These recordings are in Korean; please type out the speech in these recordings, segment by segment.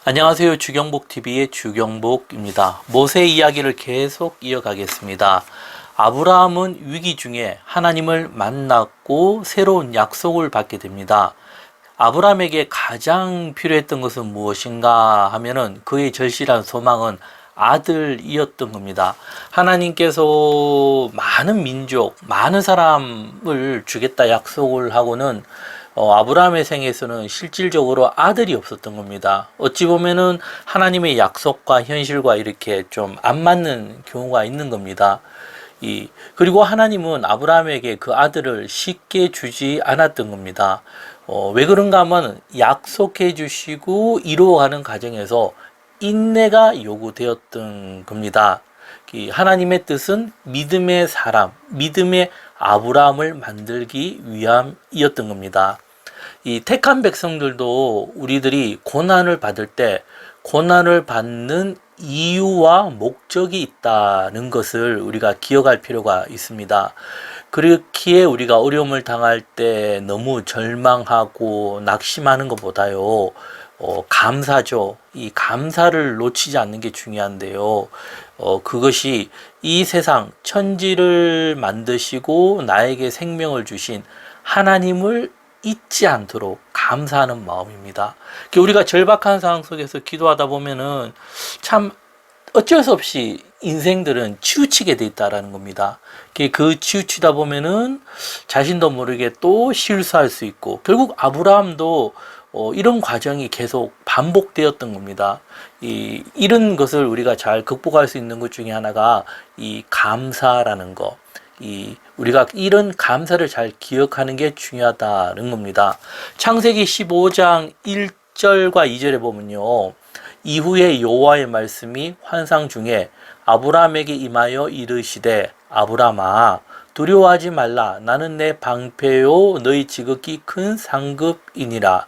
안녕하세요. 주경복TV의 주경복입니다. 모세 이야기를 계속 이어가겠습니다. 아브라함은 위기 중에 하나님을 만났고 새로운 약속을 받게 됩니다. 아브라함에게 가장 필요했던 것은 무엇인가 하면은 그의 절실한 소망은 아들이었던 겁니다. 하나님께서 많은 민족, 많은 사람을 주겠다 약속을 하고는 아브라함의 생에서는 실질적으로 아들이 없었던 겁니다. 어찌 보면은 하나님의 약속과 현실과 이렇게 좀 안 맞는 경우가 있는 겁니다. 그리고 하나님은 아브라함에게 그 아들을 쉽게 주지 않았던 겁니다. 왜 그런가 하면 약속해 주시고 이루어가는 과정에서 인내가 요구되었던 겁니다. 하나님의 뜻은 믿음의 사람, 믿음의 아브라함을 만들기 위함이었던 겁니다. 이 택한 백성들도 우리들이 고난을 받을 때 고난을 받는 이유와 목적이 있다는 것을 우리가 기억할 필요가 있습니다. 그렇기에 우리가 어려움을 당할 때 너무 절망하고 낙심하는 것보다요, 감사죠. 이 감사를 놓치지 않는 게 중요한데요. 그것이 이 세상 천지를 만드시고 나에게 생명을 주신 하나님을 잊지 않도록 감사하는 마음입니다. 우리가 절박한 상황 속에서 기도하다 보면은 참 어쩔 수 없이 인생들은 치우치게 돼 있다라는 겁니다. 그 치우치다 보면은 자신도 모르게 또 실수할 수 있고, 결국 아브라함도 이런 과정이 계속 반복되었던 겁니다. 이런 것을 우리가 잘 극복할 수 있는 것 중에 하나가 이 감사라는 거. 우리가 이런 감사를 잘 기억하는 게 중요하다는 겁니다. 창세기 15장 1절과 2절에 보면요. 이후에 여호와의 말씀이 환상 중에 아브라함에게 임하여 이르시되 아브라함아 두려워하지 말라 나는 내 방패요 너희 지극히 큰 상급이니라.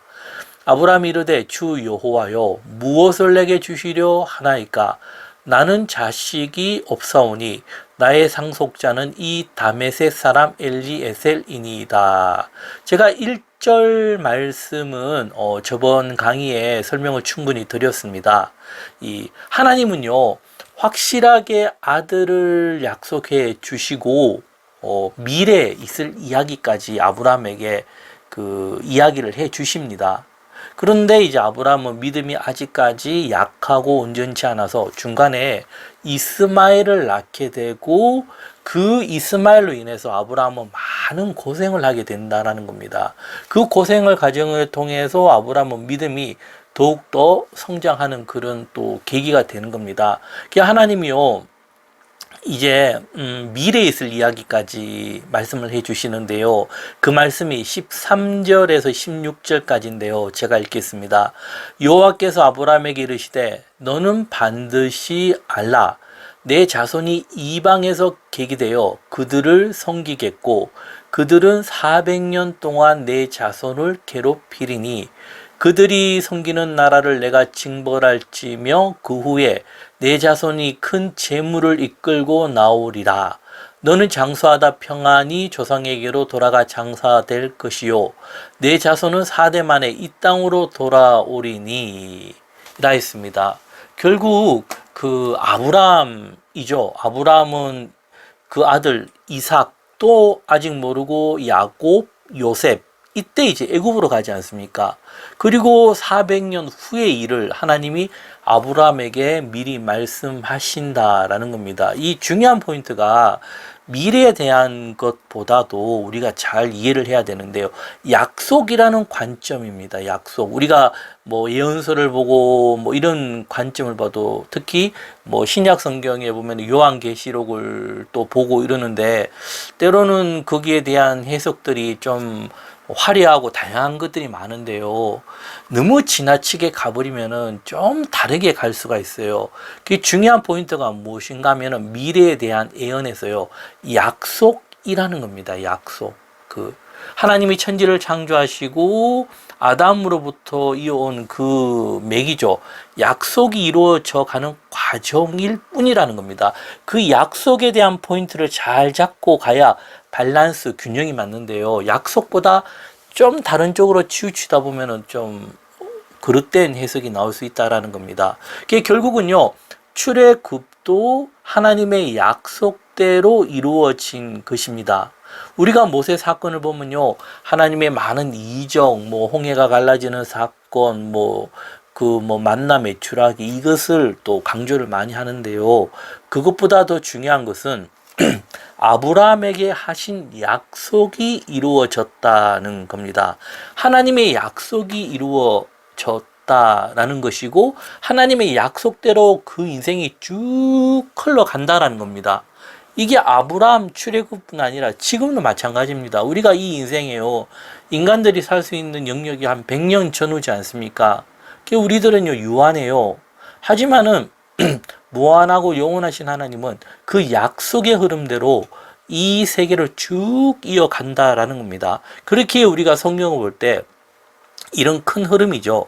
아브라함이 이르되 주 여호와여 무엇을 내게 주시려 하나이까 나는 자식이 없사오니 나의 상속자는 이 다메섹 사람 엘리에셀이니이다. 제가 1절 말씀은 저번 강의에 설명을 충분히 드렸습니다. 하나님은요 확실하게 아들을 약속해 주시고 미래에 있을 이야기까지 아브라함에게 그 이야기를 해 주십니다. 그런데 이제 아브라함은 믿음이 아직까지 약하고 온전치 않아서 중간에 이스마엘을 낳게 되고 그 이스마엘로 인해서 아브라함은 많은 고생을 하게 된다는 겁니다. 그 고생을 과정을 통해서 아브라함은 믿음이 더욱더 성장하는 그런 또 계기가 되는 겁니다. 하나님이요 이제 미래에 있을 이야기까지 말씀을 해 주시는데요. 그 말씀이 13절에서 16절까지인데요. 제가 읽겠습니다. 여호와께서 아브라함에게 이르시되 너는 반드시 알라. 내 자손이 이방에서 계기되어 그들을 섬기겠고 그들은 400년 동안 내 자손을 괴롭히리니 그들이 섬기는 나라를 내가 징벌할지며 그 후에 내 자손이 큰 재물을 이끌고 나오리라. 너는 장수하다 평안히 조상에게로 돌아가 장사될 것이요 내 자손은 4대 만에 이 땅으로 돌아오리니 라 했습니다. 결국 그 아브라함이죠. 아브라함은 그 아들 이삭 또 아직 모르고 야곱, 요셉 이때 이제 애굽으로 가지 않습니까? 그리고 400년 후의 일을 하나님이 아브라함에게 미리 말씀하신다라는 겁니다. 이 중요한 포인트가 미래에 대한 것보다도 우리가 잘 이해를 해야 되는데요. 약속이라는 관점입니다. 약속. 우리가 뭐 예언서를 보고 뭐 이런 관점을 봐도 특히 뭐 신약 성경에 보면 요한계시록을 또 보고 이러는데 때로는 거기에 대한 해석들이 좀 화려하고 다양한 것들이 많은데요. 너무 지나치게 가버리면은 좀 다르게 갈 수가 있어요. 그 중요한 포인트가 무엇인가 하면은 미래에 대한 예언에서요. 약속이라는 겁니다. 약속. 하나님이 천지를 창조하시고 아담으로부터 이어온 그 맥이죠. 약속이 이루어져 가는 과정일 뿐이라는 겁니다. 그 약속에 대한 포인트를 잘 잡고 가야 밸런스, 균형이 맞는데요. 약속보다 좀 다른 쪽으로 치우치다 보면은 좀 그릇된 해석이 나올 수 있다라는 겁니다. 그게 결국은요, 출애굽도 하나님의 약속대로 이루어진 것입니다. 우리가 모세 사건을 보면요, 하나님의 많은 이적, 홍해가 갈라지는 사건, 만나 매출하기, 이것을 또 강조를 많이 하는데요. 그것보다 더 중요한 것은 아브라함에게 하신 약속이 이루어졌다는 겁니다. 하나님의 약속이 이루어졌다라는 것이고, 하나님의 약속대로 그 인생이 쭉 흘러간다라는 겁니다. 이게 아브라함 출애굽뿐 아니라 지금도 마찬가지입니다. 우리가 이 인생에요, 인간들이 살 수 있는 영역이 한 100년 전후지 않습니까? 우리들은요, 유한해요. 하지만은 무한하고 영원하신 하나님은 그 약속의 흐름대로 이 세계를 쭉 이어간다라는 겁니다. 그렇게 우리가 성경을 볼 때 이런 큰 흐름이죠.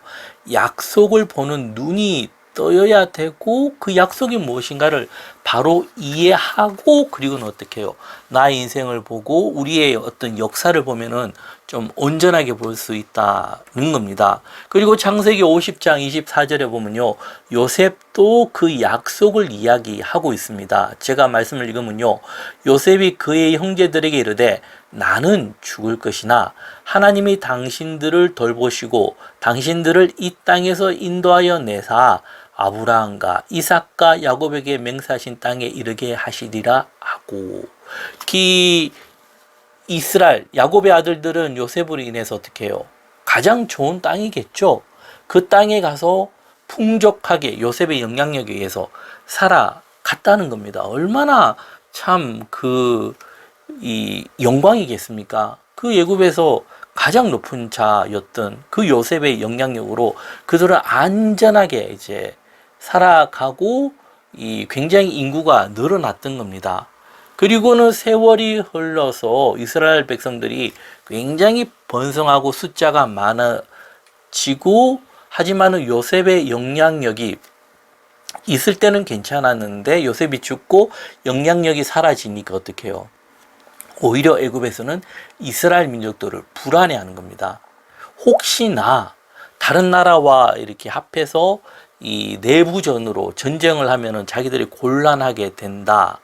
약속을 보는 눈이 떠여야 되고, 그 약속이 무엇인가를 바로 이해하고, 그리고는 어떻게 해요? 나의 인생을 보고 우리의 어떤 역사를 보면은 좀 온전하게 볼 수 있다는 겁니다. 그리고 창세기 50장 24절에 보면요, 요셉도 그 약속을 이야기하고 있습니다. 제가 말씀을 읽으면요, 요셉이 그의 형제들에게 이르되 나는 죽을 것이나 하나님이 당신들을 돌보시고 당신들을 이 땅에서 인도하여 내사 아브라함과 이삭과 야곱에게 맹세하신 땅에 이르게 하시리라 하고, 이스라엘 야곱의 아들들은 요셉으로 인해서 어떻게 해요? 가장 좋은 땅이겠죠. 그 땅에 가서 풍족하게 요셉의 영향력에 의해서 살아갔다는 겁니다. 얼마나 참 이 영광이겠습니까? 그 애굽에서 가장 높은 자였던 그 요셉의 영향력으로 그들은 안전하게 이제 살아가고, 이 굉장히 인구가 늘어났던 겁니다. 그리고는 세월이 흘러서 이스라엘 백성들이 굉장히 번성하고 숫자가 많아지고, 하지만은 요셉의 영향력이 있을 때는 괜찮았는데 요셉이 죽고 영향력이 사라지니까 어떻게 해요? 오히려 애굽에서는 이스라엘 민족들을 불안해하는 겁니다. 혹시나 다른 나라와 이렇게 합해서 이 내부전으로 전쟁을 하면은 자기들이 곤란하게 된다.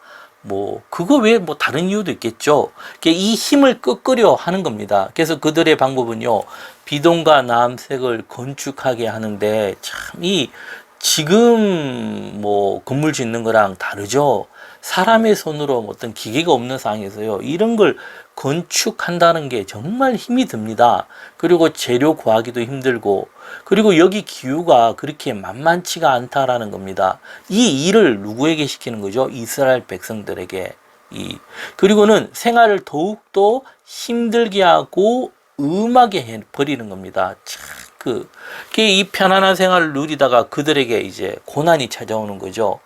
그거 외에 다른 이유도 있겠죠. 이 힘을 끄끄려 하는 겁니다. 그래서 그들의 방법은요, 비동과 남색을 건축하게 하는데, 참 지금 건물 짓는 거랑 다르죠. 사람의 손으로 어떤 기계가 없는 상황에서요, 이런 걸 건축한다는 게 정말 힘이 듭니다. 그리고 재료 구하기도 힘들고, 그리고 여기 기후가 그렇게 만만치가 않다라는 겁니다. 이 일을 누구에게 시키는 거죠? 이스라엘 백성들에게. 그리고는 생활을 더욱더 힘들게 하고 음하게 해버리는 겁니다. 이 편안한 생활을 누리다가 그들에게 이제 고난이 찾아오는 거죠.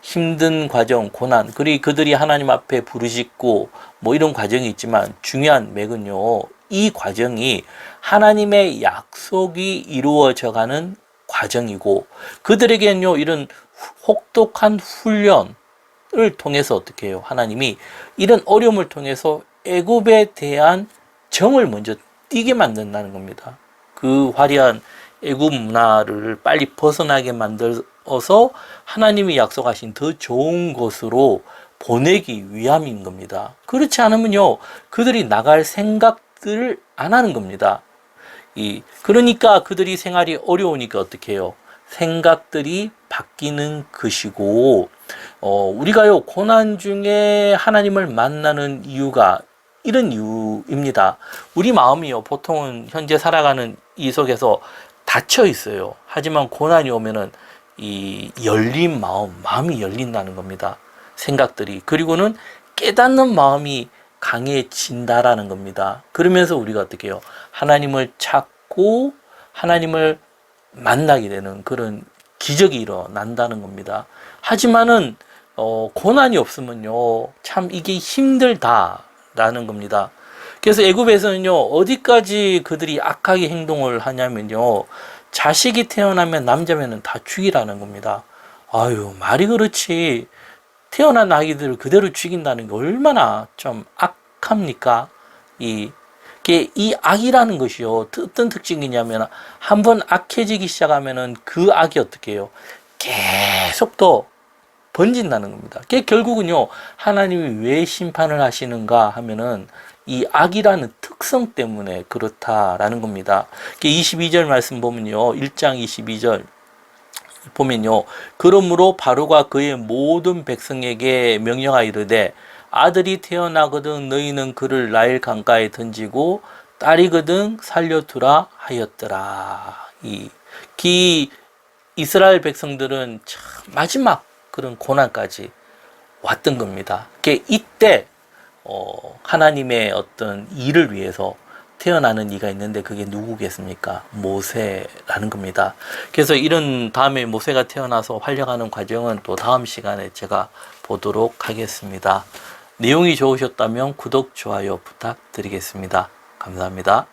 힘든 과정, 고난, 그리고 그들이 하나님 앞에 부르짖고 이런 과정이 있지만, 중요한 맥은요, 이 과정이 하나님의 약속이 이루어져가는 과정이고, 그들에게는요, 이런 혹독한 훈련을 통해서 어떻게 해요? 하나님이 이런 어려움을 통해서 애굽에 대한 정을 먼저 띄게 만든다는 겁니다. 그 화려한 애굽 문화를 빨리 벗어나게 만들어서 하나님이 약속하신 더 좋은 곳으로 보내기 위함인 겁니다. 그렇지 않으면요, 그들이 나갈 생각들을 안 하는 겁니다. 그러니까 그들이 생활이 어려우니까 어떻게 해요? 생각들이 바뀌는 것이고, 우리가요, 고난 중에 하나님을 만나는 이유가 이런 이유입니다. 우리 마음이요, 보통은 현재 살아가는 이 속에서 닫혀 있어요. 하지만 고난이 오면은 이 열린 마음이 열린다는 겁니다. 생각들이. 그리고는 깨닫는 마음이 강해진다라는 겁니다. 그러면서 우리가 어떻게 해요? 하나님을 찾고 하나님을 만나게 되는 그런 기적이 일어난다는 겁니다. 하지만은 고난이 없으면요, 참 이게 힘들다라는 겁니다. 그래서 애굽에서는요, 어디까지 그들이 악하게 행동을 하냐면요, 자식이 태어나면 남자면은 다 죽이라는 겁니다. 아유, 말이 그렇지. 태어난 아기들을 그대로 죽인다는 게 얼마나 좀 악합니까? 이 악이라는 것이요. 어떤 특징이냐면 한번 악해지기 시작하면은 그 악이 어떻게 해요? 계속 더 번진다는 겁니다. 그게 결국은요. 하나님이 왜 심판을 하시는가 하면은 이 악이라는 특성 때문에 그렇다라는 겁니다. 22절 말씀 보면요. 1장 22절 보면요. 그러므로 바로가 그의 모든 백성에게 명령하여 이르되 아들이 태어나거든 너희는 그를 나일 강가에 던지고 딸이거든 살려두라 하였더라. 이 이스라엘 백성들은 참 마지막 그런 고난까지 왔던 겁니다. 이때 하나님의 어떤 일을 위해서 태어나는 이가 있는데 그게 누구겠습니까? 모세라는 겁니다. 그래서 이런 다음에 모세가 태어나서 활약하는 과정은 또 다음 시간에 제가 보도록 하겠습니다. 내용이 좋으셨다면 구독, 좋아요 부탁드리겠습니다. 감사합니다.